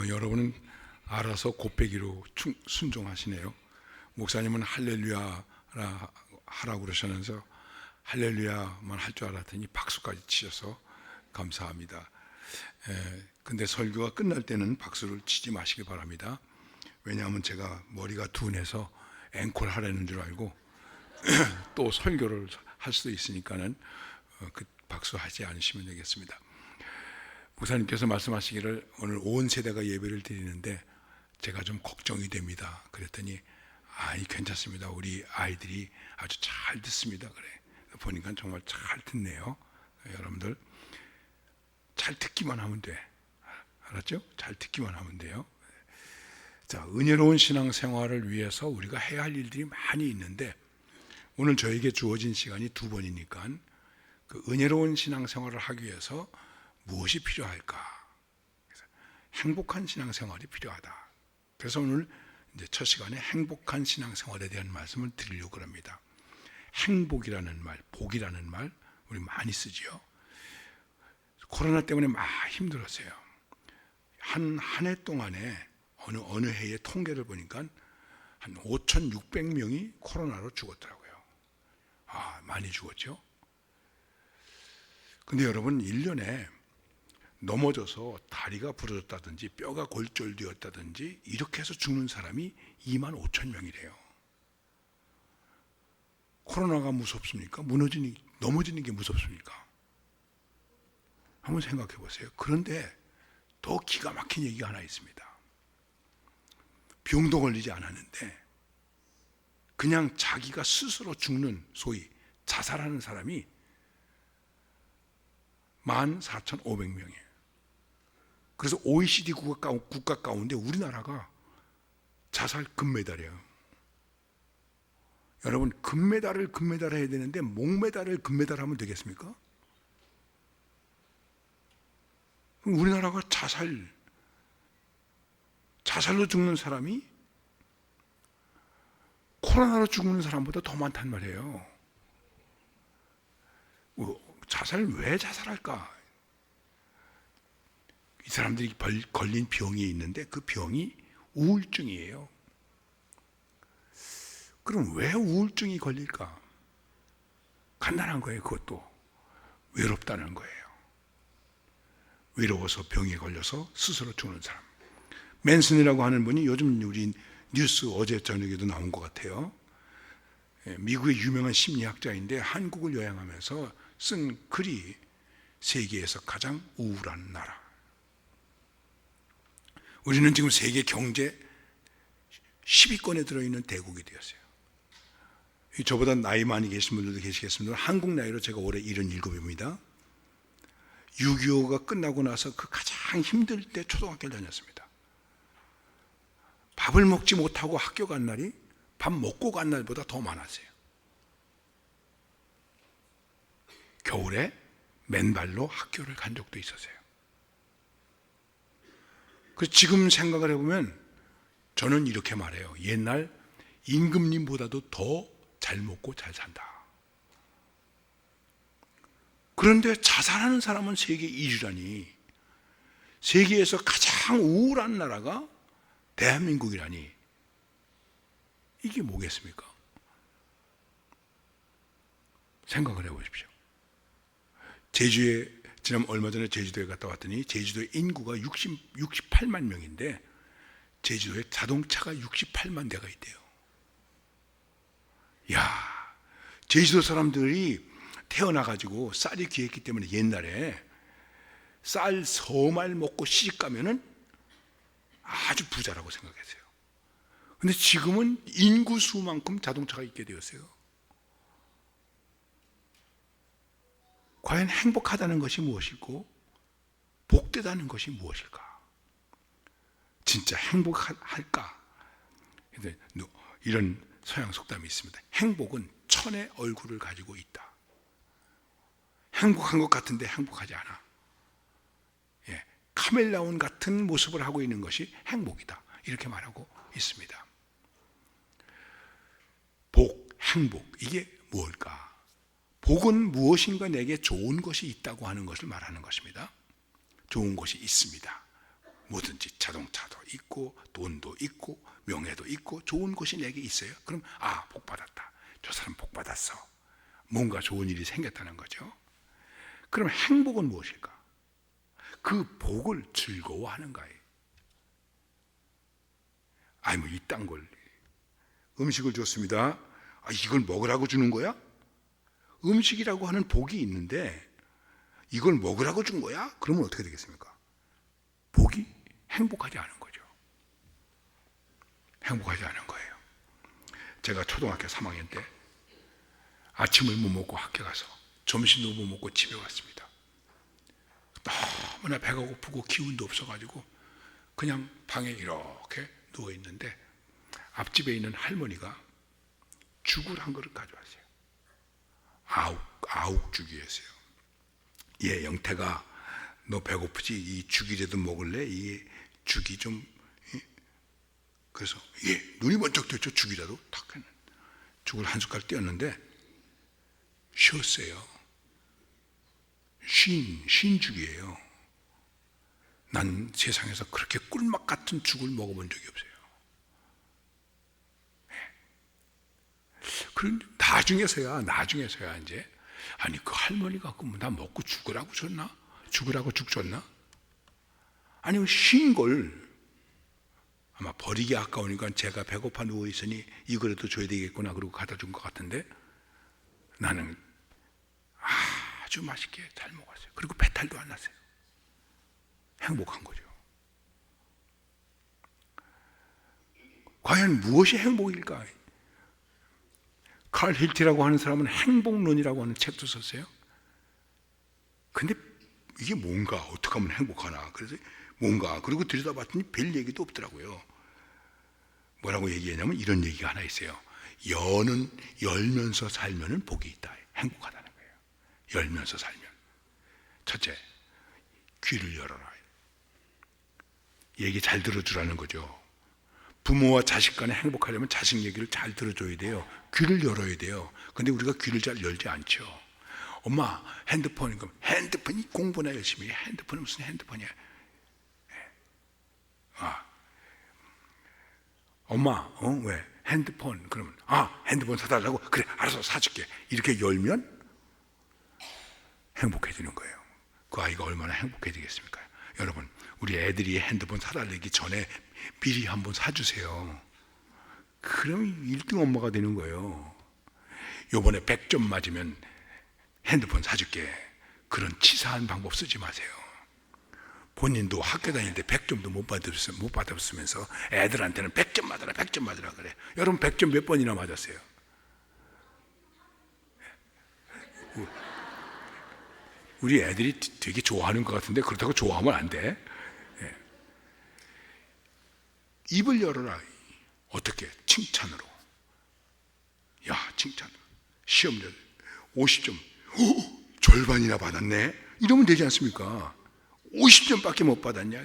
여러분은 알아서 곱빼기로 순종하시네요. 목사님은 할렐루야 하라고 그러시면서 할렐루야만 할 줄 알았더니 박수까지 치셔서 감사합니다. 근데 설교가 끝날 때는 박수를 치지 마시기 바랍니다. 왜냐하면 제가 머리가 둔해서 앵콜 하라는 줄 알고 또 설교를 할 수도 있으니까는 그 박수 하지 않으시면 되겠습니다. 목사님께서 말씀하시기를 오늘 온 세대가 예배를 드리는데 제가 좀 걱정이 됩니다. 그랬더니 아니 괜찮습니다. 우리 아이들이 아주 잘 듣습니다. 그래 보니까 정말 잘 듣네요. 여러분들 잘 듣기만 하면 돼. 알았죠? 잘 듣기만 하면 돼요. 자, 은혜로운 신앙생활을 위해서 우리가 해야 할 일들이 많이 있는데 오늘 저에게 주어진 시간이 2번이니까 그 은혜로운 신앙생활을 하기 위해서 무엇이 필요할까? 그래서 행복한 신앙생활이 필요하다. 그래서 오늘 이제 첫 시간에 행복한 신앙생활에 대한 말씀을 드리려고 합니다. 행복이라는 말, 복이라는 말 우리 많이 쓰지요. 코로나 때문에 막 힘들었어요. 한 해 동안에 어느 해의 통계를 보니까 한 5,600명이 코로나로 죽었더라고요. 아, 많이 죽었죠. 근데 여러분 1년에 넘어져서 다리가 부러졌다든지 뼈가 골절되었다든지 이렇게 해서 죽는 사람이 25,000명이래요. 코로나가 무섭습니까? 넘어지는 게 무섭습니까? 한번 생각해 보세요. 그런데 더 기가 막힌 얘기가 하나 있습니다. 병도 걸리지 않았는데 그냥 자기가 스스로 죽는 소위 자살하는 사람이 14,500명이에요. 그래서 OECD 국가 가운데 우리나라가 자살 금메달이에요. 여러분 금메달을 해야 되는데 목메달을 금메달 하면 되겠습니까? 그럼 우리나라가 자살로 죽는 사람이 코로나로 죽는 사람보다 더 많단 말이에요. 왜 자살할까? 이 사람들이 걸린 병이 있는데 그 병이 우울증이에요. 그럼 왜 우울증이 걸릴까? 간단한 거예요. 그것도 외롭다는 거예요. 외로워서 병에 걸려서 스스로 죽는 사람. 맨슨이라고 하는 분이 요즘 우리 뉴스 어제 저녁에도 나온 것 같아요. 미국의 유명한 심리학자인데 한국을 여행하면서 쓴 글이 세계에서 가장 우울한 나라. 우리는 지금 세계 경제 10위권에 들어있는 대국이 되었어요. 저보다 나이 많이 계신 분들도 계시겠습니다. 한국 나이로 제가 올해 77입니다. 6.25가 끝나고 나서 그 가장 힘들 때 초등학교를 다녔습니다. 밥을 먹지 못하고 학교 간 날이 밥 먹고 간 날보다 더 많았어요. 겨울에 맨발로 학교를 간 적도 있었어요. 그래서 지금 생각을 해보면 저는 이렇게 말해요. 옛날 임금님보다도 더 잘 먹고 잘 산다. 그런데 자살하는 사람은 세계 1위라니, 세계에서 가장 우울한 나라가 대한민국이라니, 이게 뭐겠습니까? 생각을 해보십시오. 얼마 전에 제주도에 갔다 왔더니 제주도의 인구가 68만 명인데 제주도에 자동차가 68만 대가 있대요. 야, 제주도 사람들이 태어나가지고 쌀이 귀했기 때문에 옛날에 쌀 서말 먹고 시집 가면은 아주 부자라고 생각했어요. 근데 지금은 인구수만큼 자동차가 있게 되었어요. 과연 행복하다는 것이 무엇이고 복되다는 것이 무엇일까? 진짜 행복할까? 이런 서양 속담이 있습니다. 행복은 천의 얼굴을 가지고 있다. 행복한 것 같은데 행복하지 않아. 카멜레온 같은 모습을 하고 있는 것이 행복이다. 이렇게 말하고 있습니다. 복, 행복, 이게 무엇일까? 복은 무엇인가 내게 좋은 것이 있다고 하는 것을 말하는 것입니다. 좋은 것이 있습니다. 뭐든지 자동차도 있고 돈도 있고 명예도 있고 좋은 곳이 내게 있어요. 그럼 복 받았다. 저 사람 복 받았어. 뭔가 좋은 일이 생겼다는 거죠. 그럼 행복은 무엇일까? 그 복을 즐거워하는 거예요. 뭐 이딴 걸 음식을 줬습니다. 이걸 먹으라고 주는 거야? 음식이라고 하는 복이 있는데 이걸 먹으라고 준 거야? 그러면 어떻게 되겠습니까? 복이 행복하지 않은 거죠. 행복하지 않은 거예요. 제가 초등학교 3학년 때 아침을 못 먹고 학교 가서 점심도 못 먹고 집에 왔습니다. 너무나 배가 고프고 기운도 없어가지고 그냥 방에 이렇게 누워 있는데 앞집에 있는 할머니가 죽을 한 그릇 가져왔어요. 아욱죽이었어요. 영태가 너 배고프지? 이 죽이라도 먹을래? 이 죽이 좀. 그래서 눈이 번쩍 뜨죠. 죽이라도 탁 했는 죽을 한 숟갈 띄었는데 쉬었어요. 쉰 죽이에요. 난 세상에서 그렇게 꿀맛 같은 죽을 먹어본 적이 없어요. 그런데 나중에서야 이제 그 할머니가 나 먹고 죽으라고 줬나? 죽으라고 죽 줬나? 쉰 걸 아마 버리기 아까우니까 제가 배고파 누워 있으니 이거라도 줘야 되겠구나 그러고 갖다 준 것 같은데 나는 아주 맛있게 잘 먹었어요. 그리고 배탈도 안 났어요. 행복한 거죠. 과연 무엇이 행복일까? 칼 힐티라고 하는 사람은 행복론이라고 하는 책도 썼어요. 근데 이게 뭔가 어떻게 하면 행복하나 그래서 뭔가 그리고 들여다봤더니 별 얘기도 없더라고요. 뭐라고 얘기했냐면 이런 얘기가 하나 있어요. 여는 열면서 살면은 복이 있다. 행복하다는 거예요. 열면서 살면. 첫째, 귀를 열어라. 얘기 잘 들어주라는 거죠. 부모와 자식 간에 행복하려면 자식 얘기를 잘 들어줘야 돼요. 귀를 열어야 돼요. 근데 우리가 귀를 잘 열지 않죠. 엄마 핸드폰, 그럼 핸드폰이 공부나 열심히 해. 핸드폰은 무슨 핸드폰이야? 엄마 왜? 핸드폰. 그러면 핸드폰 사달라고? 그래 알아서 사줄게. 이렇게 열면 행복해지는 거예요. 그 아이가 얼마나 행복해지겠습니까? 여러분, 우리 애들이 핸드폰 사달라기 전에 미리 한번 사주세요. 그럼 1등 엄마가 되는 거예요. 요번에 100점 맞으면 핸드폰 사줄게. 그런 치사한 방법 쓰지 마세요. 본인도 학교 다닐 때 100점도 못 받았으면서 애들한테는 100점 맞아라 100점 맞으라 그래. 여러분 100점 몇 번이나 맞았어요? 우리 애들이 되게 좋아하는 것 같은데 그렇다고 좋아하면 안 돼. 입을 열어라. 어떻게? 칭찬으로. 칭찬으로. 시험을 50점 절반이나 받았네. 이러면 되지 않습니까? 50점밖에 못 받았냐?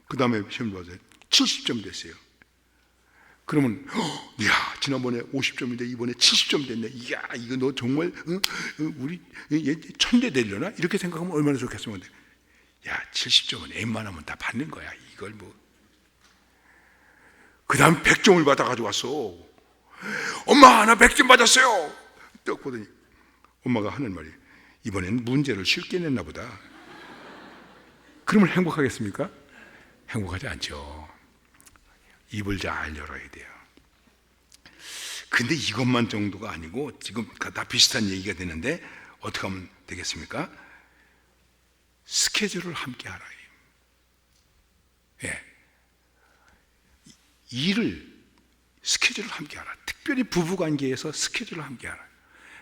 그 다음에 시험 봐서 70점 됐어요. 그러면 지난번에 50점인데 이번에 70점 됐네. 이거 너 정말 우리 천재 되려나? 이렇게 생각하면 얼마나 좋겠으면 70점은 웬만하면 다 받는 거야. 이걸 그 다음 100점을 받아가지고 왔어. 엄마 나 100점 받았어요. 딱 보더니 엄마가 하는 말이 이번에는 문제를 쉽게 냈나 보다. 그러면 행복하겠습니까? 행복하지 않죠. 입을 잘 열어야 돼요. 근데 이것만 정도가 아니고 지금 다 비슷한 얘기가 되는데 어떻게 하면 되겠습니까? 스케줄을 함께 하라. 스케줄을 함께 하라. 특별히 부부관계에서 스케줄을 함께 하라.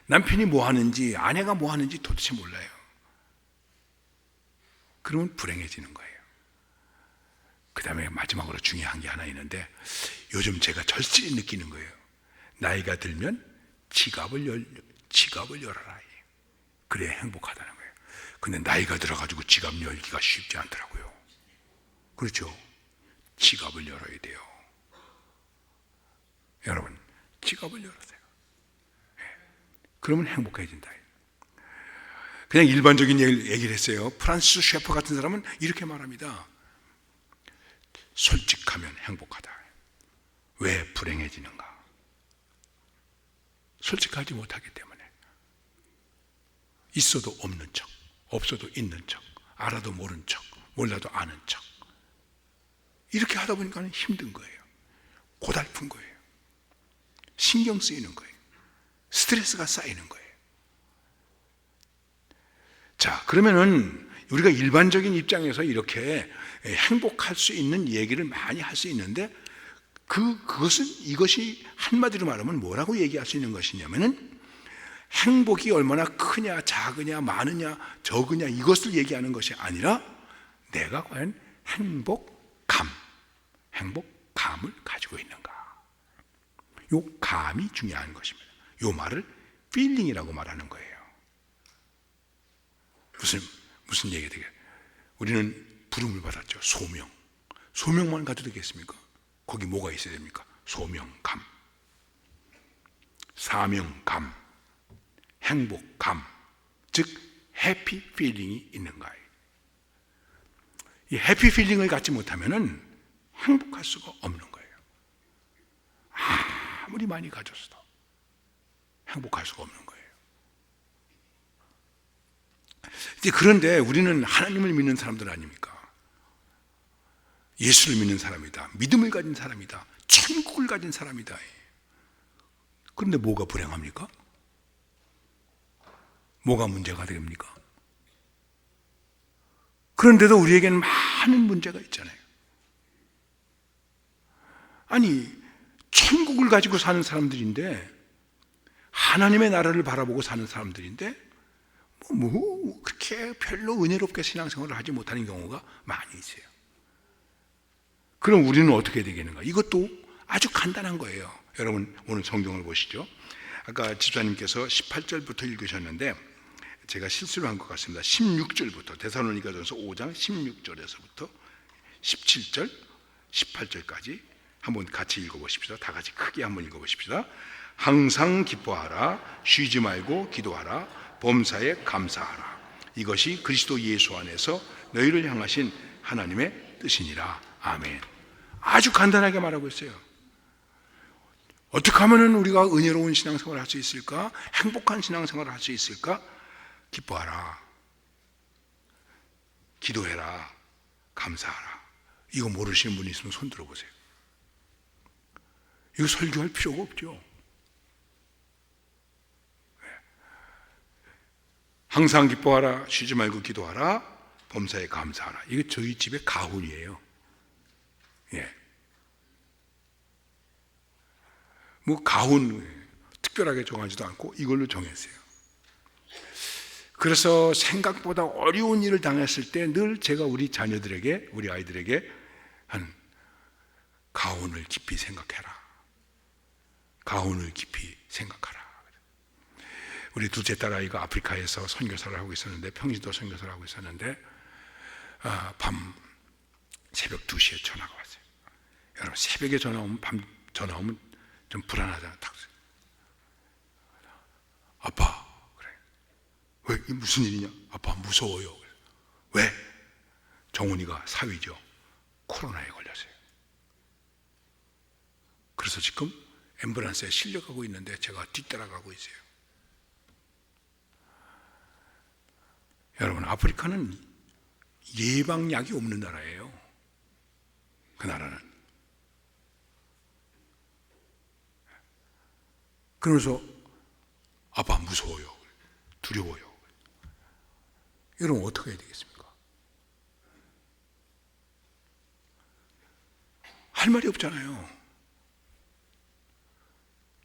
남편이 뭐 하는지 아내가 뭐 하는지 도대체 몰라요. 그러면 불행해지는 거예요. 그 다음에 마지막으로 중요한 게 하나 있는데 요즘 제가 절실히 느끼는 거예요. 나이가 들면 지갑을 열어라. 그래야 행복하다는 거예요. 근데 나이가 들어가지고 지갑 열기가 쉽지 않더라고요. 그렇죠? 지갑을 열어야 돼요. 여러분, 지갑을 열으세요. 그러면 행복해진다. 그냥 일반적인 얘기를 했어요. 프란시스 셰퍼 같은 사람은 이렇게 말합니다. 솔직하면 행복하다. 왜 불행해지는가? 솔직하지 못하기 때문에. 있어도 없는 척, 없어도 있는 척, 알아도 모른 척, 몰라도 아는 척. 이렇게 하다 보니까 힘든 거예요. 고달픈 거예요. 신경 쓰이는 거예요. 스트레스가 쌓이는 거예요. 자, 그러면은 우리가 일반적인 입장에서 이렇게 행복할 수 있는 얘기를 많이 할 수 있는데 이것이 한마디로 말하면 뭐라고 얘기할 수 있는 것이냐면은 행복이 얼마나 크냐, 작으냐, 많으냐, 적으냐 이것을 얘기하는 것이 아니라 내가 과연 행복감을 가지고 있는가. 요 감이 중요한 것입니다. 요 말을 feeling이라고 말하는 거예요. 무슨 얘기 되게? 우리는 부름을 받았죠. 소명만 가도 되겠습니까? 거기 뭐가 있어야 됩니까? 소명감, 사명감, 행복감, 즉 해피 필링이 있는가. 이 해피 필링을 갖지 못하면은 행복할 수가 없는 거예요. 아무리 많이 가졌어도 행복할 수가 없는 거예요. 이제 그런데 우리는 하나님을 믿는 사람들 아닙니까? 예수를 믿는 사람이다. 믿음을 가진 사람이다. 천국을 가진 사람이다. 그런데 뭐가 불행합니까? 뭐가 문제가 됩니까? 그런데도 우리에게는 많은 문제가 있잖아요. 아니, 천국을 가지고 사는 사람들인데, 하나님의 나라를 바라보고 사는 사람들인데, 그렇게 별로 은혜롭게 신앙생활을 하지 못하는 경우가 많이 있어요. 그럼 우리는 어떻게 되겠는가? 이것도 아주 간단한 거예요. 여러분 오늘 성경을 보시죠. 아까 집사님께서 18절부터 읽으셨는데 제가 실수를 한 것 같습니다. 16절부터 데살로니가전서 5장 16절에서부터 17절, 18절까지 한번 같이 읽어보십시다. 다 같이 크게 한번 읽어보십시다. 항상 기뻐하라, 쉬지 말고 기도하라, 범사에 감사하라. 이것이 그리스도 예수 안에서 너희를 향하신 하나님의 뜻이니라. 아멘. 아주 간단하게 말하고 있어요. 어떻게 하면 우리가 은혜로운 신앙생활을 할 수 있을까? 행복한 신앙생활을 할 수 있을까? 기뻐하라, 기도해라, 감사하라. 이거 모르시는 분이 있으면 손 들어보세요. 이거 설교할 필요가 없죠. 항상 기뻐하라, 쉬지 말고 기도하라, 범사에 감사하라. 이게 저희 집의 가훈이에요. 예. 뭐 가훈 특별하게 정하지도 않고 이걸로 정했어요. 그래서 생각보다 어려운 일을 당했을 때 늘 제가 우리 자녀들에게, 우리 아이들에게 한 가훈을 깊이 생각해라. 가훈을 깊이 생각하라. 우리 둘째 딸 아이가 아프리카에서 선교사를 하고 있었는데, 평신도 선교사를 하고 있었는데 밤 새벽 2시에 전화가 왔어요. 여러분, 새벽에 전화 오면, 밤 전화 오면 좀 불안하잖아요. 아빠, 그래. 왜? 이게 무슨 일이냐? 아빠 무서워요. 왜? 정훈이가 사위죠. 코로나에 걸렸어요. 그래서 지금 앰뷸런스에 실려가고 있는데 제가 뒤따라가고 있어요. 여러분, 아프리카는 예방약이 없는 나라예요. 그 나라는. 그러면서 아빠 무서워요, 두려워요. 여러분 어떻게 해야 되겠습니까? 할 말이 없잖아요.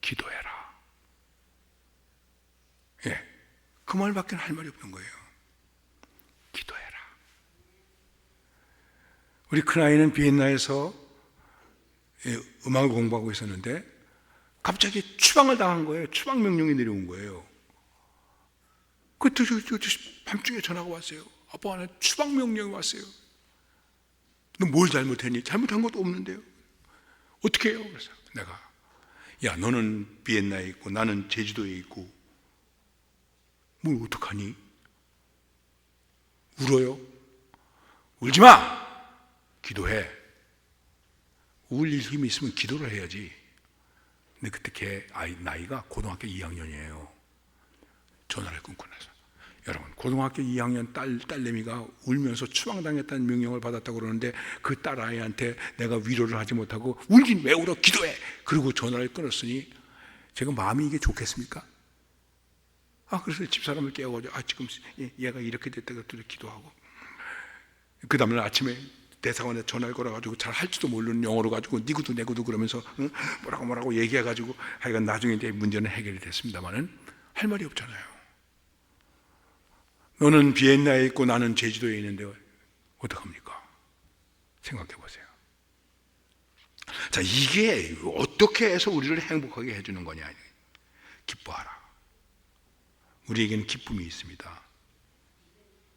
기도해라. 예, 그 말밖에 할 말이 없는 거예요. 기도해라. 우리 큰아이는 비엔나에서 음악을 공부하고 있었는데 갑자기 추방을 당한 거예요. 추방 명령이 내려온 거예요. 그때 밤중에 전화가 왔어요. 아빠, 나한테 추방 명령이 왔어요. 너 뭘 잘못했니? 잘못한 것도 없는데요. 어떻게 해요? 그래서 내가, 야, 너는 비엔나에 있고 나는 제주도에 있고 뭘 어떡하니? 울어요? 울지 마! 기도해. 울릴 힘이 있으면 기도를 해야지. 근데 그때 나이가 고등학교 2학년이에요. 전화를 끊고 나서. 여러분, 고등학교 2학년 딸내미가 울면서 추방당했다는 명령을 받았다고 그러는데 그 딸아이한테 내가 위로를 하지 못하고 울긴 왜 울어? 기도해! 그리고 전화를 끊었으니 제가 마음이 이게 좋겠습니까? 그래서 집사람을 깨워가지고 지금 얘가 이렇게 됐다고 기도하고, 그 다음날 아침에 대사관에 전화를 걸어가지고 잘 할지도 모르는 영어로 가지고 니구도 내구도 그러면서 뭐라고 얘기해가지고 하여간 나중에 이제 문제는 해결이 됐습니다만은 할 말이 없잖아요. 너는 비엔나에 있고 나는 제주도에 있는데 어떡합니까? 생각해 보세요. 자, 이게 어떻게 해서 우리를 행복하게 해주는 거냐? 기뻐하라. 우리에게는 기쁨이 있습니다.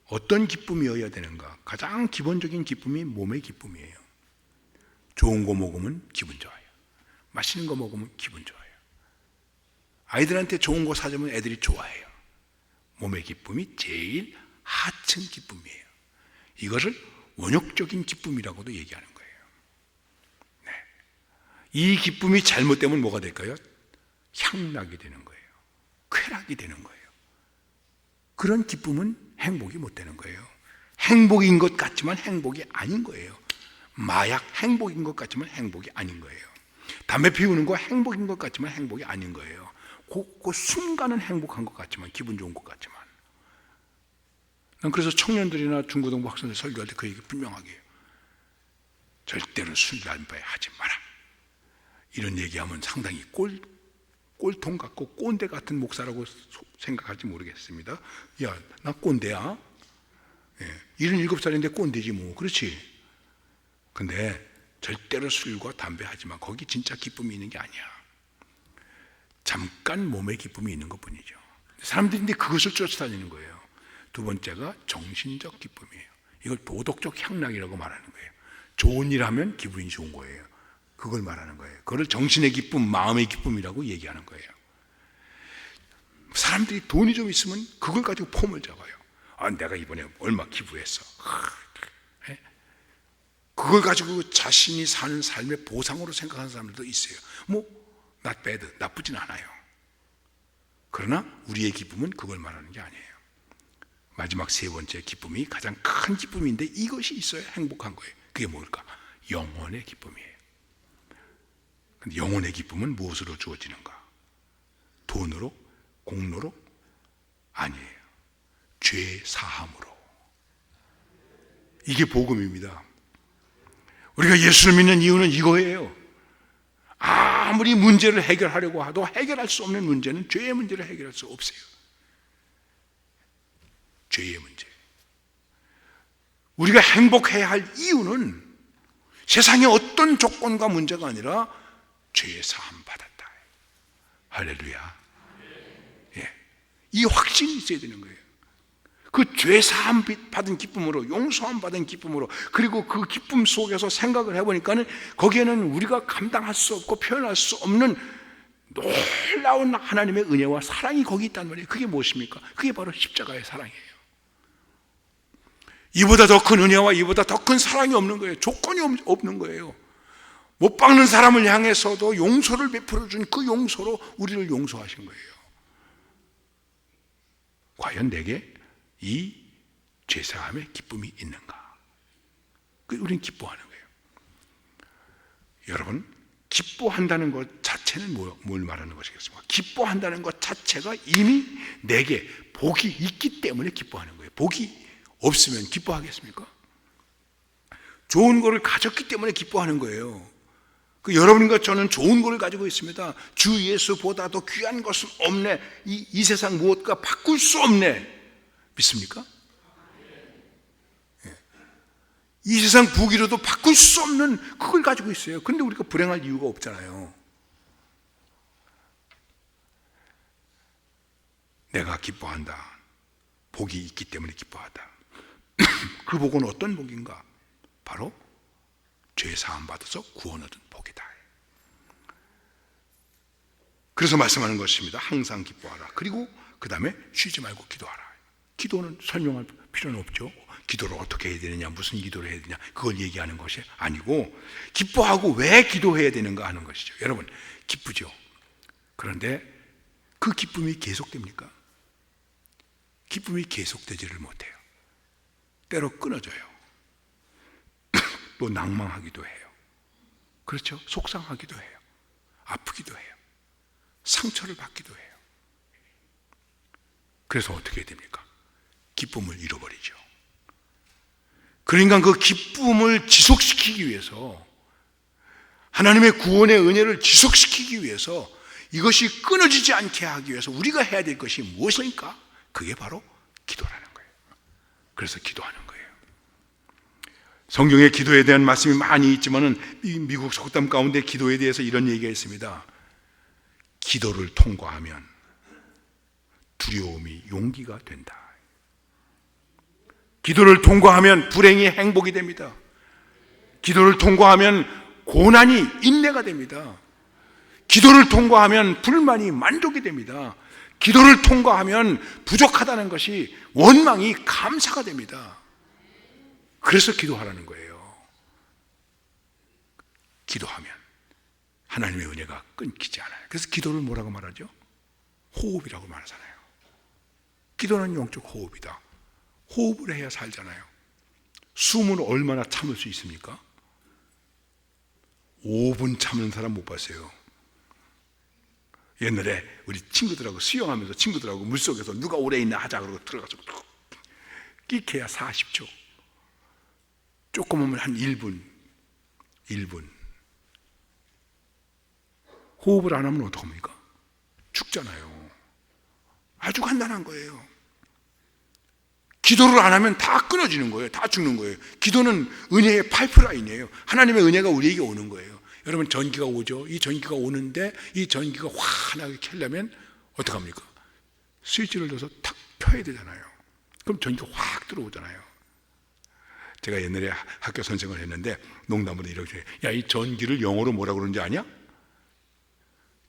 어떤 기쁨이어야 되는가? 가장 기본적인 기쁨이 몸의 기쁨이에요. 좋은 거 먹으면 기분 좋아요. 맛있는 거 먹으면 기분 좋아요. 아이들한테 좋은 거 사주면 애들이 좋아해요. 몸의 기쁨이 제일 하층 기쁨이에요. 이것을 원욕적인 기쁨이라고도 얘기하는 거예요. 네. 이 기쁨이 잘못되면 뭐가 될까요? 향락이 되는 거예요. 쾌락이 되는 거예요. 그런 기쁨은 행복이 못 되는 거예요. 행복인 것 같지만 행복이 아닌 거예요. 마약 행복인 것 같지만 행복이 아닌 거예요. 담배 피우는 거 행복인 것 같지만 행복이 아닌 거예요. 그 순간은 행복한 것 같지만, 기분 좋은 것 같지만. 난 그래서 청년들이나 중고등부 학생들 설교할 때 그 얘기 분명하게 해요. 절대로 술, 담배 하지 마라. 이런 얘기하면 상당히 꼴통 같고 꼰대 같은 목사라고 생각할지 모르겠습니다. 야, 나 꼰대야? 77살인데 꼰대지 뭐. 그렇지? 근데 절대로 술과 담배 하지 마. 거기 진짜 기쁨이 있는 게 아니야. 잠깐 몸의 기쁨이 있는 것뿐이죠. 사람들이 근데 그것을 쫓아다니는 거예요. 두 번째가 정신적 기쁨이에요. 이걸 도덕적 향락이라고 말하는 거예요. 좋은 일 하면 기분이 좋은 거예요. 그걸 말하는 거예요. 그걸 정신의 기쁨, 마음의 기쁨이라고 얘기하는 거예요. 사람들이 돈이 좀 있으면 그걸 가지고 폼을 잡아요. 내가 이번에 얼마 기부했어. 그걸 가지고 자신이 사는 삶의 보상으로 생각하는 사람들도 있어요. not bad, 나쁘진 않아요. 그러나 우리의 기쁨은 그걸 말하는 게 아니에요. 마지막 세 번째 기쁨이 가장 큰 기쁨인데 이것이 있어야 행복한 거예요. 그게 뭘까? 영혼의 기쁨이에요. 근데 영혼의 기쁨은 무엇으로 주어지는가? 돈으로? 공로로? 아니에요. 죄 사함으로. 이게 복음입니다. 우리가 예수를 믿는 이유는 이거예요. 아무리 문제를 해결하려고 해도 해결할 수 없는 문제는 죄의 문제를 해결할 수 없어요. 죄의 문제. 우리가 행복해야 할 이유는 세상의 어떤 조건과 문제가 아니라 죄의 사함 받았다. 할렐루야. 이 확신이 있어야 되는 거예요. 그 죄 사함 받은 기쁨으로, 용서함 받은 기쁨으로, 그리고 그 기쁨 속에서 생각을 해보니까는 거기에는 우리가 감당할 수 없고 표현할 수 없는 놀라운 하나님의 은혜와 사랑이 거기 있단 말이에요. 그게 무엇입니까? 그게 바로 십자가의 사랑이에요. 이보다 더 큰 은혜와 이보다 더 큰 사랑이 없는 거예요. 조건이 없는 거예요. 못 박는 사람을 향해서도 용서를 베풀어 준 그 용서로 우리를 용서하신 거예요. 과연 내게 이 죄사함의 기쁨이 있는가? 우리는 기뻐하는 거예요. 여러분, 기뻐한다는 것 자체는 뭘 말하는 것이겠습니까? 기뻐한다는 것 자체가 이미 내게 복이 있기 때문에 기뻐하는 거예요. 복이 없으면 기뻐하겠습니까? 좋은 거를 가졌기 때문에 기뻐하는 거예요. 여러분과 저는 좋은 걸 가지고 있습니다. 주 예수보다도 귀한 것은 없네. 이 세상 무엇과 바꿀 수 없네. 믿습니까? 이 세상 부귀로도 바꿀 수 없는 그걸 가지고 있어요. 그런데 우리가 불행할 이유가 없잖아요. 내가 기뻐한다. 복이 있기 때문에 기뻐하다. 그 복은 어떤 복인가? 바로 죄 사함 받아서 구원 얻은 복이다. 그래서 말씀하는 것입니다. 항상 기뻐하라. 그리고 그 다음에 쉬지 말고 기도하라. 기도는 설명할 필요는 없죠. 기도를 어떻게 해야 되느냐, 무슨 기도를 해야 되냐, 그걸 얘기하는 것이 아니고 기뻐하고 왜 기도해야 되는가 하는 것이죠. 여러분, 기쁘죠. 그런데 그 기쁨이 계속됩니까? 기쁨이 계속되지를 못해요. 때로 끊어져요. 또 낭망하기도 해요. 그렇죠? 속상하기도 해요. 아프기도 해요. 상처를 받기도 해요. 그래서 어떻게 해야 됩니까? 기쁨을 잃어버리죠. 그러니까 그 기쁨을 지속시키기 위해서, 하나님의 구원의 은혜를 지속시키기 위해서, 이것이 끊어지지 않게 하기 위해서 우리가 해야 될 것이 무엇입니까? 그게 바로 기도라는 거예요. 그래서 기도하는 거예요. 성경에 기도에 대한 말씀이 많이 있지만은 이 미국 속담 가운데 기도에 대해서 이런 얘기가 있습니다. 기도를 통과하면 두려움이 용기가 된다. 기도를 통과하면 불행이 행복이 됩니다. 기도를 통과하면 고난이 인내가 됩니다. 기도를 통과하면 불만이 만족이 됩니다. 기도를 통과하면 부족하다는 것이 원망이 감사가 됩니다. 그래서 기도하라는 거예요. 기도하면 하나님의 은혜가 끊기지 않아요. 그래서 기도를 뭐라고 말하죠? 호흡이라고 말하잖아요. 기도는 영적 호흡이다. 호흡을 해야 살잖아요. 숨을 얼마나 참을 수 있습니까? 5분 참는 사람 못 봤어요. 옛날에 우리 친구들하고 수영하면서 친구들하고 물속에서 누가 오래 있나 하자 그러고 들어가서 끼케야 40초, 조금 하면 한 1분. 호흡을 안 하면 어떡합니까? 죽잖아요. 아주 간단한 거예요. 기도를 안 하면 다 끊어지는 거예요. 다 죽는 거예요. 기도는 은혜의 파이프라인이에요. 하나님의 은혜가 우리에게 오는 거예요. 여러분, 전기가 오죠. 이 전기가 오는데 이 전기가 환하게 켜려면 어떡합니까? 스위치를 넣어서 탁 켜야 되잖아요. 그럼 전기가 확 들어오잖아요. 제가 옛날에 학교 선생을 했는데 농담으로 이렇게, 야, 이 전기를 영어로 뭐라고 그러는지 아냐?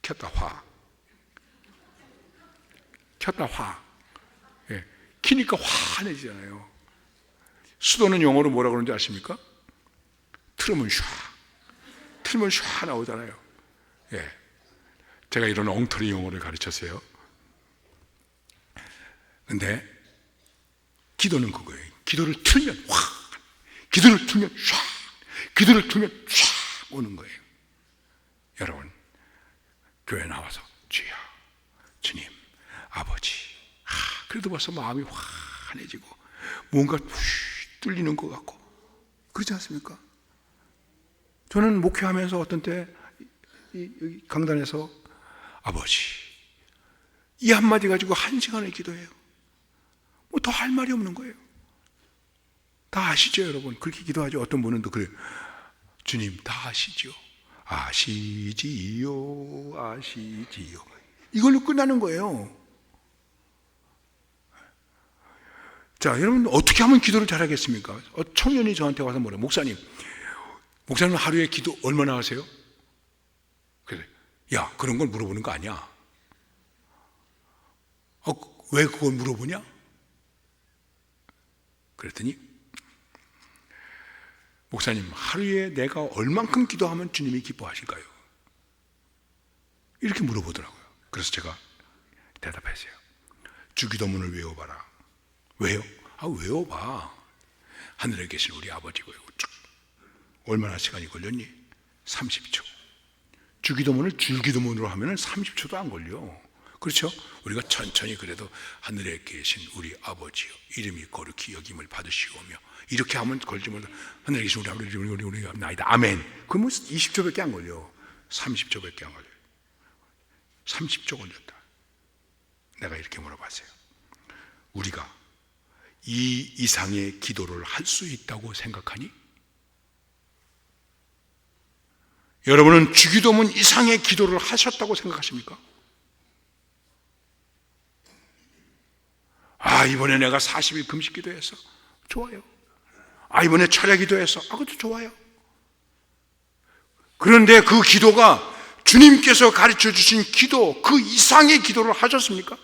켰다 화. 켰다 화. 예. 키니까 환해지잖아요. 수도는 영어로 뭐라고 그러는지 아십니까? 틀으면 샤. 틀면 샤 나오잖아요. 예. 제가 이런 엉터리 용어를 가르쳤어요. 근데 기도는 그거예요. 기도를 틀면 확, 기도를 틀면 샤, 기도를 틀면 샤 오는 거예요. 여러분, 교회 나와서 주여, 주님, 아버지, 그래도 벌써 마음이 환해지고 뭔가 뚫리는 것 같고 그렇지 않습니까? 저는 목회하면서 어떤 때 이 강단에서 아버지, 이 한마디 가지고 1시간을 기도해요. 뭐 더 할 말이 없는 거예요. 다 아시죠, 여러분? 그렇게 기도하죠. 어떤 분은 또 그래요. 주님, 다 아시죠? 아시지요, 아시지요. 이걸로 끝나는 거예요. 자, 여러분, 어떻게 하면 기도를 잘하겠습니까? 청년이 저한테 와서 뭐래요? 목사님 하루에 기도 얼마나 하세요? 그래, 야, 그런 걸 물어보는 거 아니야. 왜 그걸 물어보냐? 그랬더니, 목사님, 하루에 내가 얼만큼 기도하면 주님이 기뻐하실까요? 이렇게 물어보더라고요. 그래서 제가 대답했어요. 주기도문을 외워봐라. 왜요? 외워봐. 하늘에 계신 우리 아버지고 쭉. 얼마나 시간이 걸렸니? 30초. 주기도문을 줄기도문으로 하면 30초도 안 걸려. 그렇죠? 우리가 천천히 그래도 하늘에 계신 우리 아버지요, 이름이 거룩히 여김을 받으시오며, 이렇게 하면 걸지 못해. 하늘에 계신 우리 아버지, 우리 나이다. 아멘. 그러면 20초밖에 안 걸려. 30초밖에 안 걸려. 30초 걸렸다. 내가 이렇게 물어봤어요. 우리가 이 이상의 기도를 할 수 있다고 생각하니? 여러분은 주기도문 이상의 기도를 하셨다고 생각하십니까? 이번에 내가 40일 금식 기도했어. 좋아요. 이번에 철야 기도했어. 그것도 좋아요. 그런데 그 기도가 주님께서 가르쳐 주신 기도, 그 이상의 기도를 하셨습니까?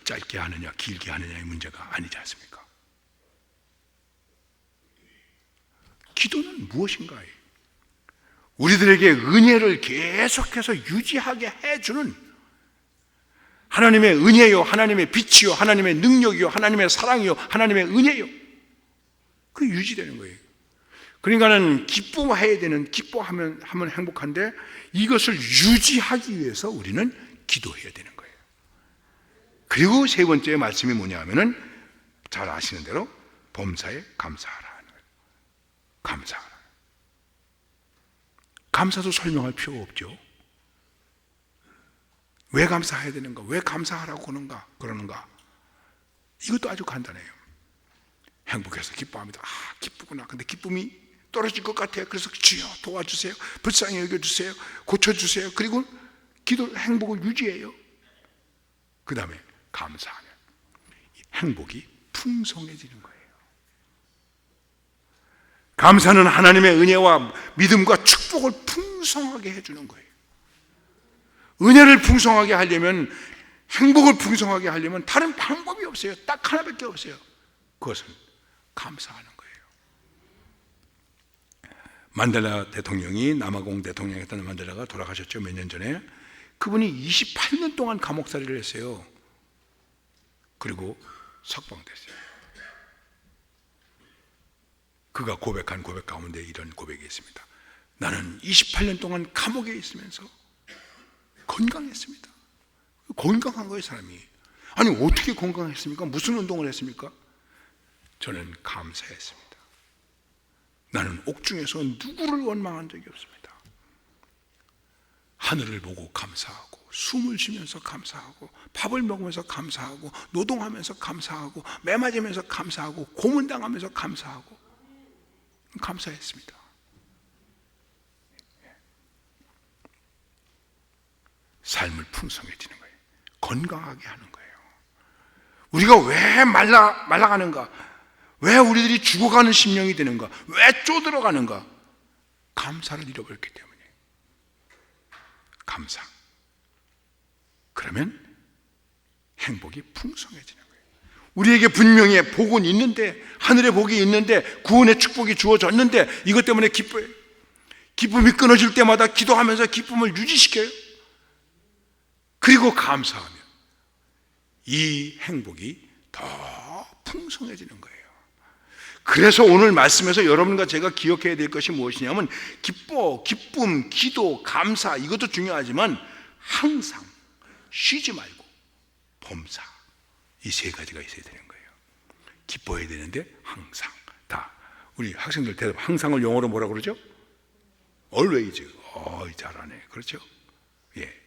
짧게 하느냐 길게 하느냐의 문제가 아니지 않습니까? 기도는 무엇인가요? 우리들에게 은혜를 계속해서 유지하게 해주는 하나님의 은혜요, 하나님의 빛이요, 하나님의 능력이요, 하나님의 사랑이요, 하나님의 은혜요. 그게 유지되는 거예요. 그러니까는 기뻐해야 되는, 기뻐하면 행복한데 이것을 유지하기 위해서 우리는 기도해야 되는 거예요. 그리고 세 번째 말씀이 뭐냐 하면은 잘 아시는 대로 범사에 감사하라 하는 거예요. 감사하라. 감사도 설명할 필요가 없죠. 왜 감사해야 되는가? 왜 감사하라고 그러는가? 이것도 아주 간단해요. 행복해서 기뻐합니다. 기쁘구나. 근데 기쁨이 떨어질 것 같아요. 그래서 주여 도와주세요. 불쌍히 여겨주세요. 고쳐주세요. 그리고 행복을 유지해요. 그 다음에 감사하면 행복이 풍성해지는 거예요. 감사는 하나님의 은혜와 믿음과 축복을 풍성하게 해주는 거예요. 은혜를 풍성하게 하려면, 행복을 풍성하게 하려면 다른 방법이 없어요. 딱 하나밖에 없어요. 그것은 감사하는 거예요. 만델라 대통령이, 남아공 대통령이었던 만델라가 돌아가셨죠. 몇 년 전에. 그분이 28년 동안 감옥살이를 했어요. 그리고 석방됐어요. 그가 고백한 고백 가운데 이런 고백이 있습니다. 나는 28년 동안 감옥에 있으면서 건강했습니다. 건강한 거예요, 사람이. 아니, 어떻게 건강했습니까? 무슨 운동을 했습니까? 저는 감사했습니다. 나는 옥중에서 누구를 원망한 적이 없습니다. 하늘을 보고 감사하고, 숨을 쉬면서 감사하고, 밥을 먹으면서 감사하고, 노동하면서 감사하고, 매 맞으면서 감사하고, 고문당하면서 감사하고, 감사했습니다. 삶을 풍성해지는 거예요. 건강하게 하는 거예요. 우리가 왜 말라가는가? 왜 우리들이 죽어가는 심령이 되는가? 왜 쪼들어가는가? 감사를 잃어버렸기 때문에. 감사. 그러면 행복이 풍성해지는 거예요. 우리에게 분명히 복은 있는데, 하늘의 복이 있는데, 구원의 축복이 주어졌는데 이것 때문에 기뻐요. 기쁨이 끊어질 때마다 기도하면서 기쁨을 유지시켜요. 그리고 감사하면 이 행복이 더 풍성해지는 거예요. 그래서 오늘 말씀에서 여러분과 제가 기억해야 될 것이 무엇이냐면, 기쁨, 기도, 감사, 이것도 중요하지만 항상 쉬지 말고 범사, 이 세 가지가 있어야 되는 거예요. 기뻐해야 되는데 항상. 다 우리 학생들 대답, 항상을 영어로 뭐라 그러죠? always. 잘하네. 그렇죠? 예.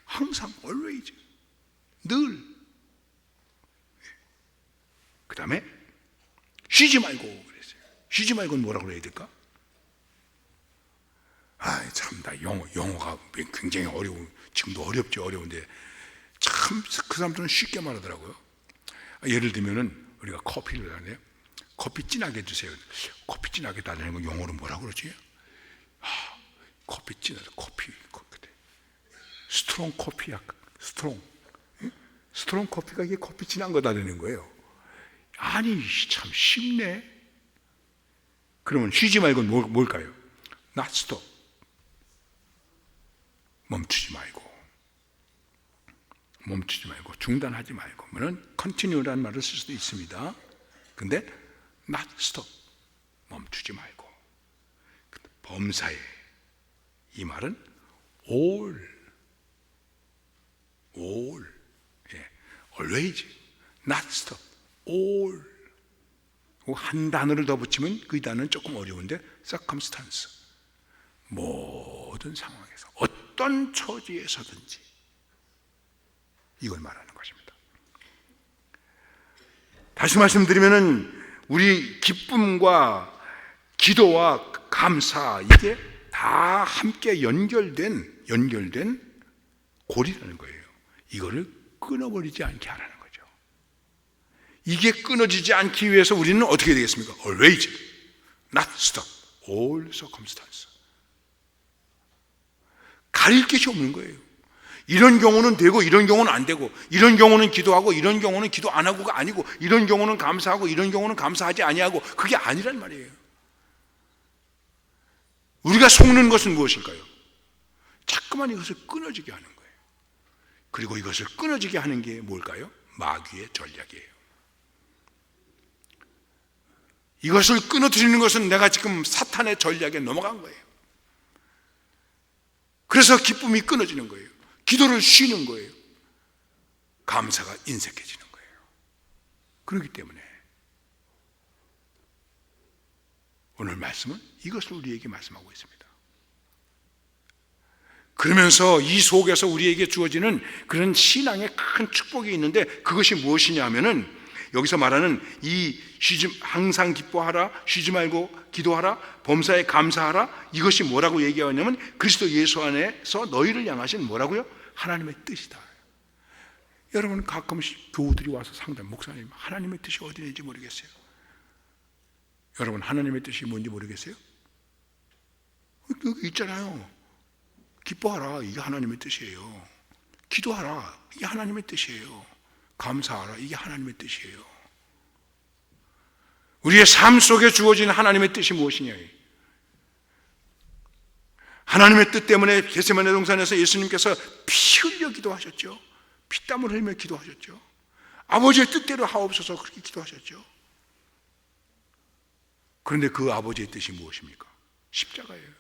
항상 always. 늘. 그 다음에 쉬지 말고 그랬어요. 쉬지 말고는 뭐라고 그래야 될까? 참, 나 영어가 굉장히 어려운, 지금도 어려운데 참 그 사람들은 쉽게 말하더라고요. 예를 들면은 우리가 커피를 하네요. 커피 진하게 주세요. 커피 진하게 달라는 거 영어로 뭐라고 그러지? 커피 진하게, 커피. 스트롱 커피야. 스트롱 커피가 이게 커피 진한 거다 되는 거예요. 아니, 참 쉽네. 그러면 쉬지 말고는 뭘까요? Not stop. 멈추지 말고, 중단하지 말고, 그러면 continue라는 말을 쓸 수도 있습니다. 근데 not stop. 멈추지 말고. 범사에, 이 말은 all. 예. always, not stop, all. 한 단어를 더 붙이면 그 단어는 조금 어려운데 circumstance. 모든 상황에서, 어떤 처지에서든지 이걸 말하는 것입니다. 다시 말씀드리면은 우리 기쁨과 기도와 감사, 이게 다 함께 연결된 고리라는 거예요. 이거를 끊어버리지 않게 하라는 거죠. 이게 끊어지지 않기 위해서 우리는 어떻게 되겠습니까? Always, not stop, all circumstance. 가릴 것이 없는 거예요. 이런 경우는 되고 이런 경우는 안 되고, 이런 경우는 기도하고 이런 경우는 기도 안 하고가 아니고, 이런 경우는 감사하고 이런 경우는 감사하지 아니하고, 그게 아니란 말이에요. 우리가 속는 것은 무엇일까요? 자꾸만 이것을 끊어지게 하는 거예요. 그리고 이것을 끊어지게 하는 게 뭘까요? 마귀의 전략이에요. 이것을 끊어뜨리는 것은 내가 지금 사탄의 전략에 넘어간 거예요. 그래서 기쁨이 끊어지는 거예요. 기도를 쉬는 거예요. 감사가 인색해지는 거예요. 그렇기 때문에 오늘 말씀은 이것을 우리에게 말씀하고 있습니다. 그러면서 이 속에서 우리에게 주어지는 그런 신앙의 큰 축복이 있는데, 그것이 무엇이냐 하면은 여기서 말하는 이 항상 기뻐하라, 쉬지 말고 기도하라, 범사에 감사하라, 이것이 뭐라고 얘기하냐면 그리스도 예수 안에서 너희를 향하신 뭐라고요? 하나님의 뜻이다. 여러분 가끔씩 교우들이 와서 상담, 목사님 하나님의 뜻이 어디 있는지 모르겠어요. 여러분 하나님의 뜻이 뭔지 모르겠어요? 여기 있잖아요. 기뻐하라, 이게 하나님의 뜻이에요. 기도하라, 이게 하나님의 뜻이에요. 감사하라, 이게 하나님의 뜻이에요. 우리의 삶 속에 주어진 하나님의 뜻이 무엇이냐? 하나님의 뜻 때문에 겟세마네 동산에서 예수님께서 피 흘려 기도하셨죠. 피땀을 흘리며 기도하셨죠. 아버지의 뜻대로 하옵소서, 그렇게 기도하셨죠. 그런데 그 아버지의 뜻이 무엇입니까? 십자가예요.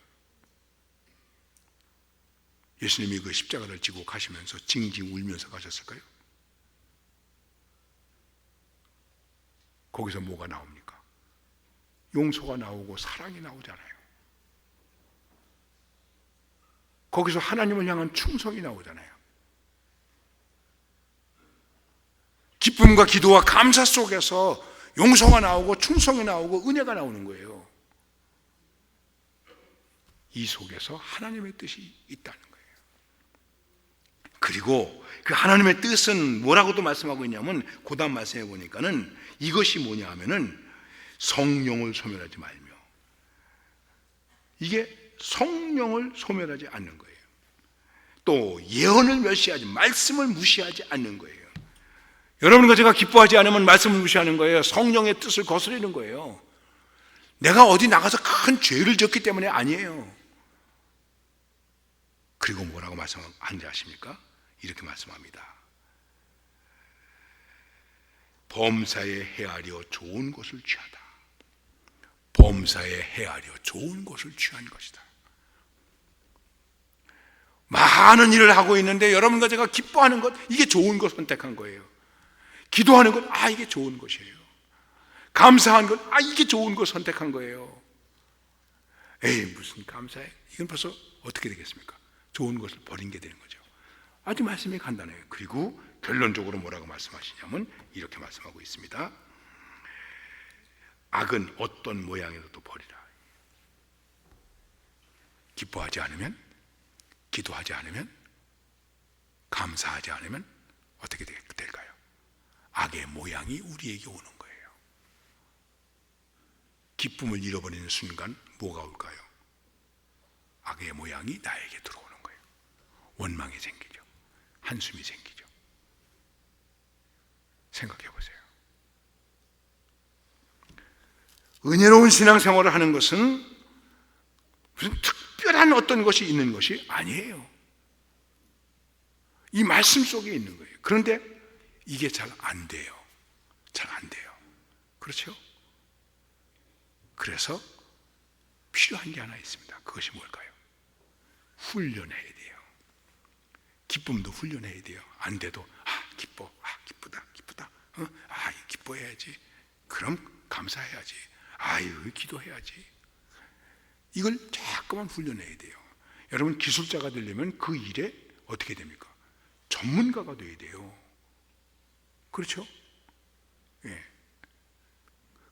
예수님이 그 십자가를 지고 가시면서 징징 울면서 가셨을까요? 거기서 뭐가 나옵니까? 용서가 나오고 사랑이 나오잖아요. 거기서 하나님을 향한 충성이 나오잖아요. 기쁨과 기도와 감사 속에서 용서가 나오고 충성이 나오고 은혜가 나오는 거예요. 이 속에서 하나님의 뜻이 있다는 거예요. 그리고 그 하나님의 뜻은 뭐라고도 말씀하고 있냐면, 그 다음 말씀해 보니까는 이것이 뭐냐 하면은 성령을 소멸하지 말며, 이게 성령을 소멸하지 않는 거예요. 또 예언을 멸시하지, 말씀을 무시하지 않는 거예요. 여러분과 제가 기뻐하지 않으면 말씀을 무시하는 거예요. 성령의 뜻을 거스르는 거예요. 내가 어디 나가서 큰 죄를 졌기 때문에 아니에요. 그리고 뭐라고 말씀하는지 아십니까? 이렇게 말씀합니다. 범사에 헤아려 좋은 것을 취하다. 범사에 헤아려 좋은 것을 취한 것이다. 많은 일을 하고 있는데 여러분과 제가 기뻐하는 것, 이게 좋은 것 선택한 거예요. 기도하는 것, 이게 좋은 것이에요. 감사한 것, 이게 좋은 것 선택한 거예요. 에이, 무슨 감사해? 이건 벌써 어떻게 되겠습니까? 좋은 것을 버린 게 되는 거죠. 아주 말씀이 간단해요. 그리고 결론적으로 뭐라고 말씀하시냐면 이렇게 말씀하고 있습니다. 악은 어떤 모양이라도 버리라. 기뻐하지 않으면, 기도하지 않으면, 감사하지 않으면 어떻게 될까요? 악의 모양이 우리에게 오는 거예요. 기쁨을 잃어버리는 순간 뭐가 올까요? 악의 모양이 나에게 들어오는 거예요. 원망이 생기죠. 한숨이 생기죠. 생각해 보세요. 은혜로운 신앙생활을 하는 것은 무슨 특별한 어떤 것이 있는 것이 아니에요. 이 말씀 속에 있는 거예요. 그런데 이게 잘 안 돼요. 잘 안 돼요. 그렇죠? 그래서 필요한 게 하나 있습니다. 그것이 뭘까요? 훈련해야 돼요. 기쁨도 훈련해야 돼요. 안 돼도 기뻐, 기쁘다. 기뻐해야지. 그럼 감사해야지. 기도해야지. 이걸 자꾸만 훈련해야 돼요. 여러분 기술자가 되려면 그 일에 어떻게 됩니까? 전문가가 돼야 돼요. 그렇죠? 예.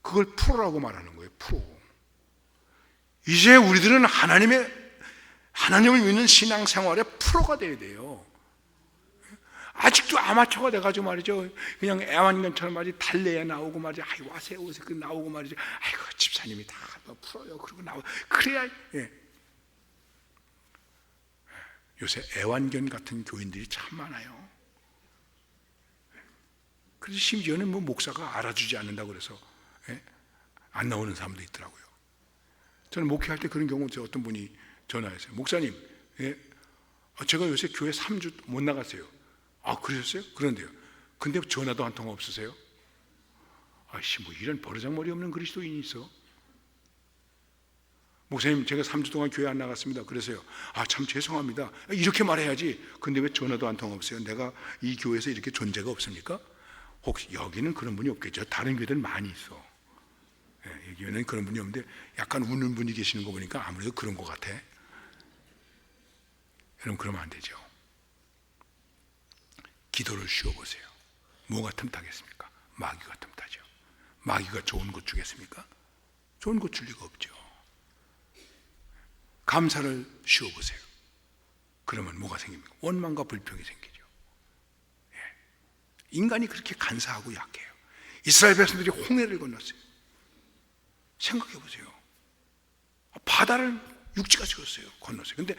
그걸 프로라고 말하는 거예요. 프로. 이제 우리들은 하나님을 믿는 신앙생활의 프로가 돼야 돼요. 아직도 아마추어가 돼가지고 말이죠. 그냥 애완견처럼 말이지, 달래에 나오고 말이지, 와세오세 나오고 말이죠. 집사님이 다 풀어요. 그러고 나오고. 그래야, 예. 요새 애완견 같은 교인들이 참 많아요. 그래서 심지어는 뭐 목사가 알아주지 않는다고 그래서 안 나오는 사람도 있더라고요. 저는 목회할 때 그런 경우 어떤 분이 전화했어요. 목사님, 제가 요새 교회 3주 못 나갔어요. 아, 그러셨어요? 그런데요. 근데 전화도 한 통 없으세요? 아이씨, 뭐 이런 버르장머리 없는 그리스도인이 있어. 목사님, 제가 3주 동안 교회 안 나갔습니다. 그래서요. 아, 참 죄송합니다. 이렇게 말해야지. 근데 왜 전화도 한 통 없어요? 내가 이 교회에서 이렇게 존재가 없습니까? 혹시 여기는 그런 분이 없겠죠. 다른 교회들 많이 있어. 여기는 그런 분이 없는데 약간 웃는 분이 계시는 거 보니까 아무래도 그런 것 같아. 여러분, 그러면 안 되죠. 기도를 쉬어보세요. 뭐가 틈타겠습니까? 마귀가 틈타죠. 마귀가 좋은 것 주겠습니까? 좋은 것 줄 리가 없죠. 감사를 쉬어보세요. 그러면 뭐가 생깁니까? 원망과 불평이 생기죠. 인간이 그렇게 간사하고 약해요. 이스라엘 백성들이 홍해를 건넜어요. 생각해 보세요. 바다를 육지가 지었어요. 건넜어요. 근데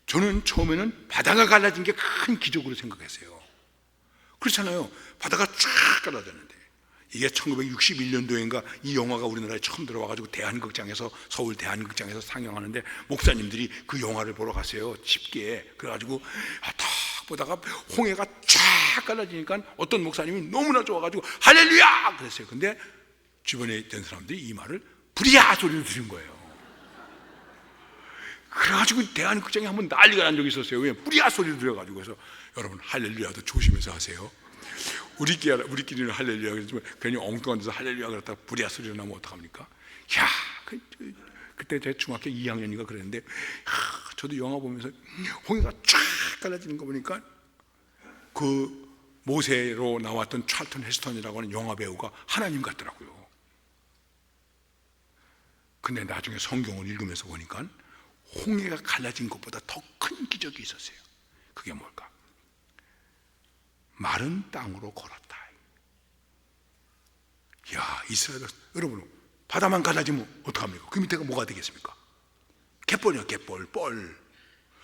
저는 처음에는 바다가 갈라진 게 큰 기적으로 생각했어요. 그렇잖아요. 바다가 쫙 갈라졌는데 이게 1961년도인가 이 영화가 우리나라에 처음 들어와가지고 대한극장에서, 서울 대한극장에서 상영하는데 목사님들이 그 영화를 보러 갔어요. 집게에. 그래가지고 딱 보다가 홍해가 쫙 갈라지니까 어떤 목사님이 너무나 좋아가지고 할렐루야! 그랬어요. 근데 주변에 있던 사람들이 이 말을 부리야 소리를 들은 거예요. 그래가지고 대한극장에 한번 난리가 난 적이 있었어요. 왜? 부리야 소리를 들어가지고. 그래서 여러분, 할렐루야도 조심해서 하세요. 우리끼리는 할렐루야 그러지만 괜히 엉뚱한 데서 할렐루야 그랬다가 부리야 소리가 나면 어떡합니까? 야, 그때 제가 중학교 2학년인가 그랬는데, 저도 영화 보면서 홍해가 쫙 갈라지는 거 보니까 그 모세로 나왔던 찰턴 헤스턴이라고 하는 영화 배우가 하나님 같더라고요. 근데 나중에 성경을 읽으면서 보니까 홍해가 갈라진 것보다 더 큰 기적이 있었어요. 그게 뭘까? 마른 땅으로 걸었다. 야, 이스라엘, 여러분, 바다만 갈라지면 어떡합니까? 그 밑에가 뭐가 되겠습니까? 갯벌이요, 갯벌, 뻘.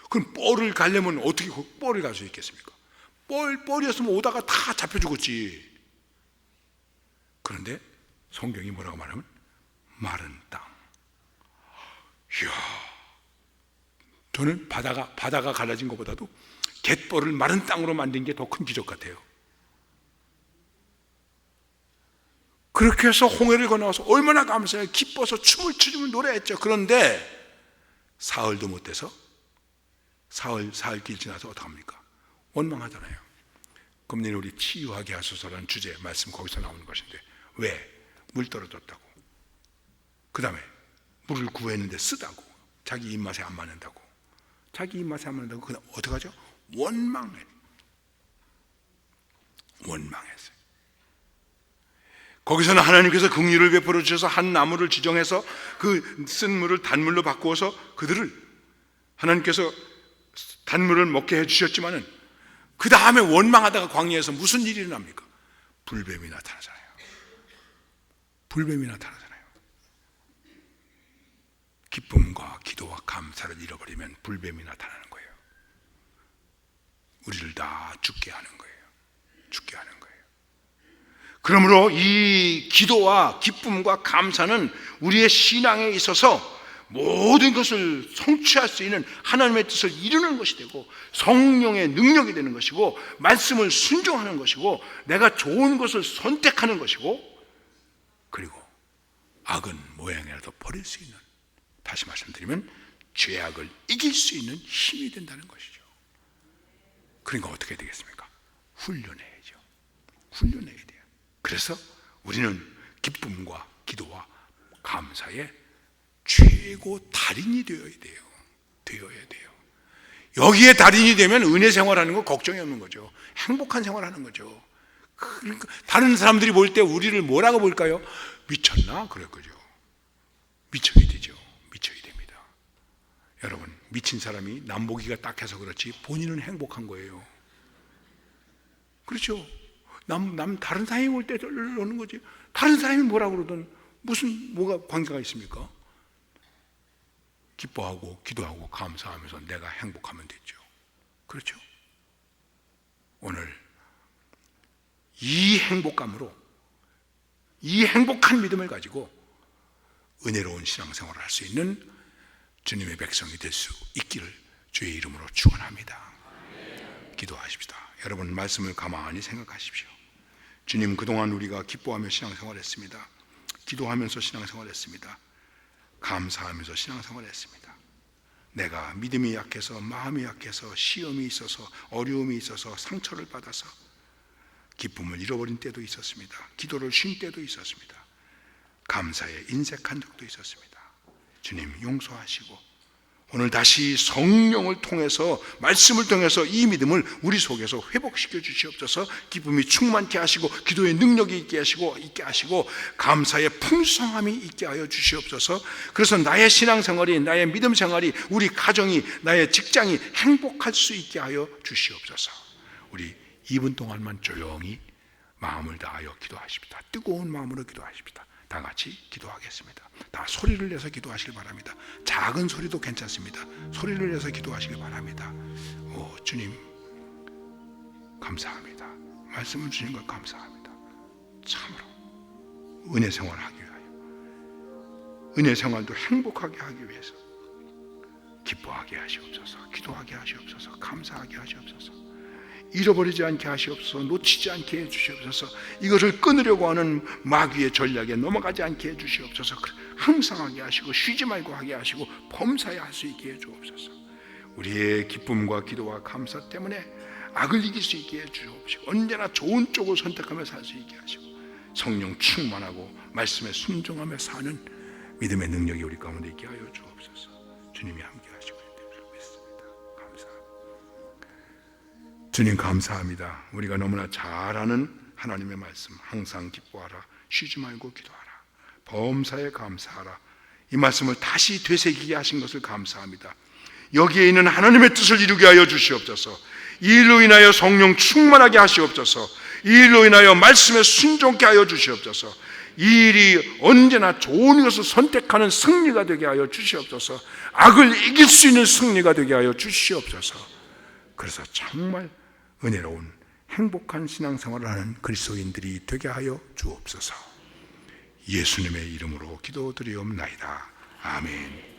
그럼 뻘을 가려면 어떻게 뻘을 갈 수 있겠습니까? 뻘이었으면 오다가 다 잡혀 죽었지. 그런데 성경이 뭐라고 말하면 마른 땅. 이야, 저는 바다가 갈라진 것보다도 갯벌을 마른 땅으로 만든 게 더 큰 기적 같아요. 그렇게 해서 홍해를 건너서 얼마나 감사해요. 기뻐서 춤을 추며 노래했죠. 그런데 사흘도 못 돼서 사흘길 지나서 어떡합니까? 원망하잖아요. 그럼 내일 우리 치유하게 하소서라는 주제 말씀 거기서 나오는 것인데, 왜? 물 떨어졌다고. 그 다음에 물을 구했는데 쓰다고. 자기 입맛에 안 맞는다고. 자기 입맛에 안 맞는다고. 그다음 어떡하죠? 원망했어요. 거기서는 하나님께서 긍휼을 베풀어 주셔서 한 나무를 지정해서 그 쓴 물을 단물로 바꾸어서 그들을, 하나님께서 단물을 먹게 해주셨지만은 그 다음에 원망하다가 광야에서 무슨 일이 일어납니까? 불뱀이 나타나잖아요. 불뱀이 나타나잖아요. 기쁨과 기도와 감사를 잃어버리면 불뱀이 나타나는 거예요. 우리를 다 죽게 하는 거예요. 죽게 하는 거예요. 그러므로 이 기도와 기쁨과 감사는 우리의 신앙에 있어서 모든 것을 성취할 수 있는 하나님의 뜻을 이루는 것이 되고, 성령의 능력이 되는 것이고, 말씀을 순종하는 것이고, 내가 좋은 것을 선택하는 것이고, 그리고 악은 모양이라도 버릴 수 있는, 다시 말씀드리면 죄악을 이길 수 있는 힘이 된다는 것이죠. 그러니까 어떻게 되겠습니까? 훈련해야죠. 훈련해야 돼요. 그래서 우리는 기쁨과 기도와 감사의 최고 달인이 되어야 돼요. 여기에 달인이 되면 은혜 생활하는 거 걱정이 없는 거죠. 행복한 생활하는 거죠. 그러니까 다른 사람들이 볼 때 우리를 뭐라고 볼까요? 미쳤나? 그럴 거죠. 미쳐야 되죠. 미쳐야 됩니다. 여러분, 미친 사람이 남보기가 딱해서 그렇지 본인은 행복한 거예요. 그렇죠? 다른 사람이 볼 때 그러는 거지. 다른 사람이 뭐라고 그러든 뭐가 관계가 있습니까? 기뻐하고 기도하고 감사하면서 내가 행복하면 됐죠. 그렇죠? 오늘 이 행복감으로, 이 행복한 믿음을 가지고 은혜로운 신앙생활을 할 수 있는 주님의 백성이 될 수 있기를 주의 이름으로 축원합니다. 기도하십시다. 여러분, 말씀을 가만히 생각하십시오. 주님, 그동안 우리가 기뻐하며 신앙생활했습니다. 기도하면서 신앙생활했습니다. 감사하면서 신앙생활했습니다. 내가 믿음이 약해서, 마음이 약해서, 시험이 있어서, 어려움이 있어서, 상처를 받아서 기쁨을 잃어버린 때도 있었습니다. 기도를 쉰 때도 있었습니다. 감사에 인색한 적도 있었습니다. 주님, 용서하시고 오늘 다시 성령을 통해서, 말씀을 통해서 이 믿음을 우리 속에서 회복시켜 주시옵소서. 기쁨이 충만케 하시고, 기도의 능력이 있게 하시고 감사의 풍성함이 있게 하여 주시옵소서. 그래서 나의 신앙생활이, 나의 믿음 생활이, 우리 가정이, 나의 직장이 행복할 수 있게 하여 주시옵소서. 우리 2분 동안만 조용히 마음을 다하여 기도하십시다. 뜨거운 마음으로 기도하십시다. 다 같이 기도하겠습니다. 다 소리를 내서 기도하시길 바랍니다. 작은 소리도 괜찮습니다. 소리를 내서 기도하시길 바랍니다. 오, 주님 감사합니다. 말씀을 주신 것 감사합니다. 참으로 은혜 생활하기 위하여, 은혜 생활도 행복하게 하기 위해서 기뻐하게 하시옵소서. 기도하게 하시옵소서. 감사하게 하시옵소서. 잃어버리지 않게 하시옵소서. 놓치지 않게 해주시옵소서. 이것을 끊으려고 하는 마귀의 전략에 넘어가지 않게 해주시옵소서. 항상 하게 하시고, 쉬지 말고 하게 하시고, 범사에 할 수 있게 해주옵소서. 우리의 기쁨과 기도와 감사 때문에 악을 이길 수 있게 해주옵시고, 언제나 좋은 쪽을 선택하며 살 수 있게 하시고, 성령 충만하고 말씀에 순종하며 사는 믿음의 능력이 우리 가운데 있게 하여 주옵소서. 주님이 함께 하시고 믿습니다. 감사합니다. 주님 감사합니다. 우리가 너무나 잘 아는 하나님의 말씀, 항상 기뻐하라, 쉬지 말고 기도하라, 범사에 감사하라, 이 말씀을 다시 되새기게 하신 것을 감사합니다. 여기에 있는 하나님의 뜻을 이루게 하여 주시옵소서. 이 일로 인하여 성령 충만하게 하시옵소서. 이 일로 인하여 말씀에 순종케 하여 주시옵소서. 이 일이 언제나 좋은 것을 선택하는 승리가 되게 하여 주시옵소서. 악을 이길 수 있는 승리가 되게 하여 주시옵소서. 그래서 정말 은혜로운 행복한 신앙생활을 하는 그리스도인들이 되게 하여 주옵소서. 예수님의 이름으로 기도드리옵나이다. 아멘.